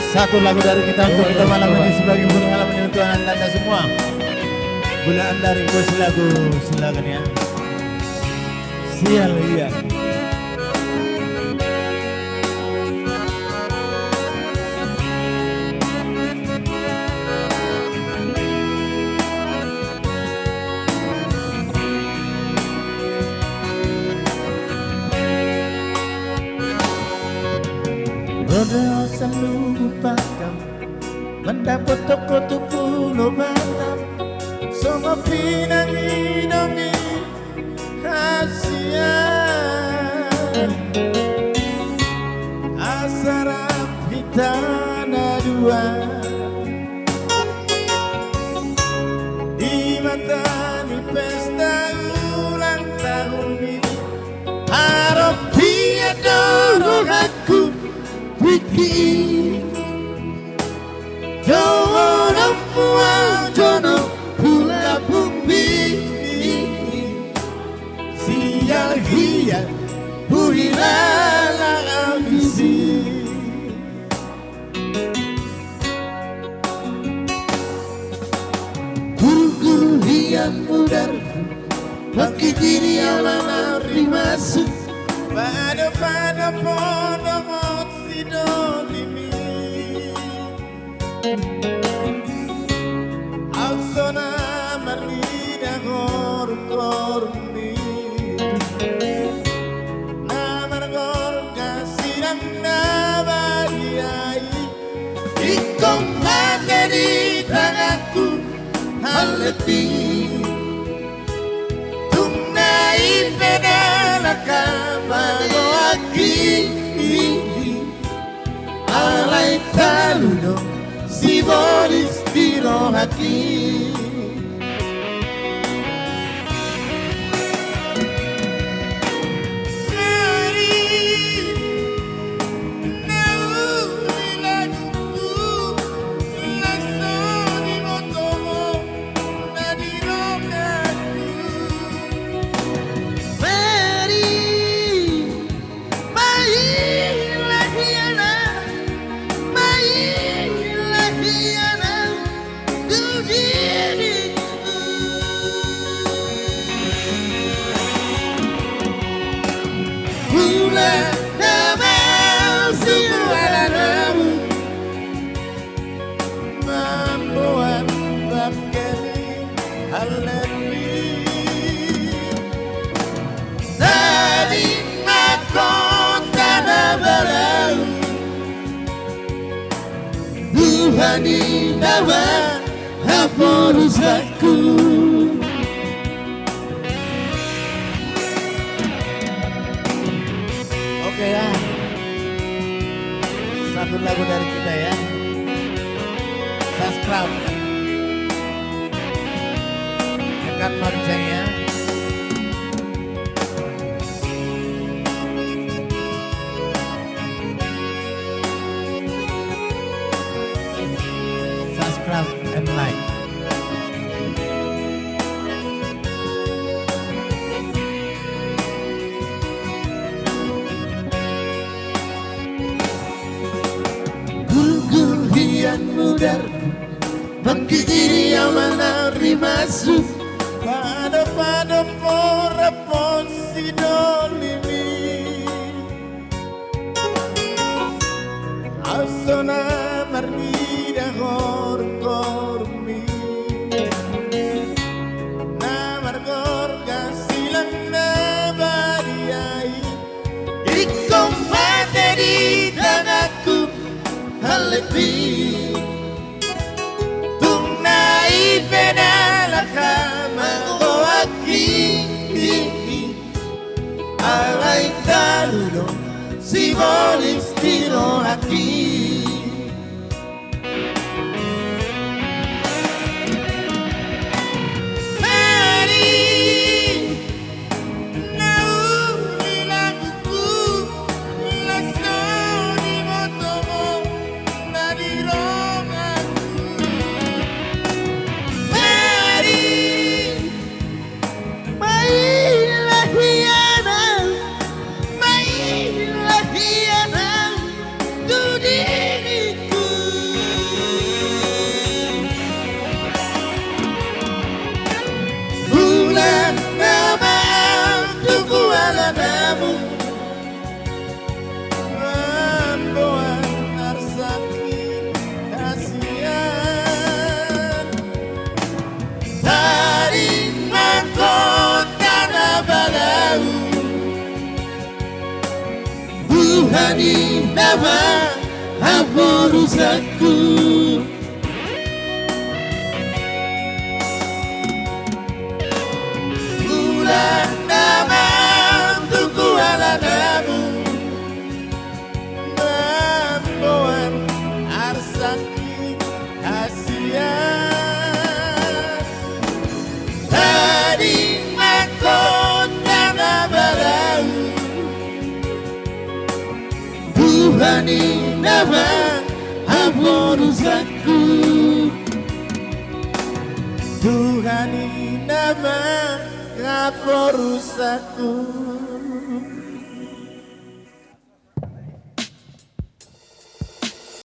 Satu lagu dari kita untuk kita malam ini sebagai pengalaman untuk anda semua. Bulan dari bos lagu silakan ya. Sial iya. Rodeo selalu lupakan mendapat toko pulau Batam semua pinang hidupnya kasihan asara pitana dua di mata ni pesta ulang tahun ini harap dia dorong aku Wiki Jono mua jono pula bumi Sial hiya Buhilala ambisi Guru-guru hiyan mudar Bagi diri alana rimasu Pada pondok sidolimi Alsona marlida gor-gormi Namar gor kasiran nabayai Ikong mata di tanganku haleti Tunai pedala kamano aki Alay taluno si volis tiro aquí Tuhani nawa haporusaku Oke ya, satu lagu dari kita ya. Subscribe, tekan loncengnya. Subscribe and like. Mudar bagi diri yang menerima masuk pada pora ponsi dolimi asona marnida gor gormi namar gor kasilang nabariai ikom materi tanahku halepi pedala kama ko aquí alay taluno si volis tiro aquí Do Tuhan ini nama ampun rusakku. Bulan nama untukku alanamu, membuat arsaki kasihan. Tadi makonya nabalau, Tuhan ini nama ampun rusakku. Tuhan ini nama ampun rusakku.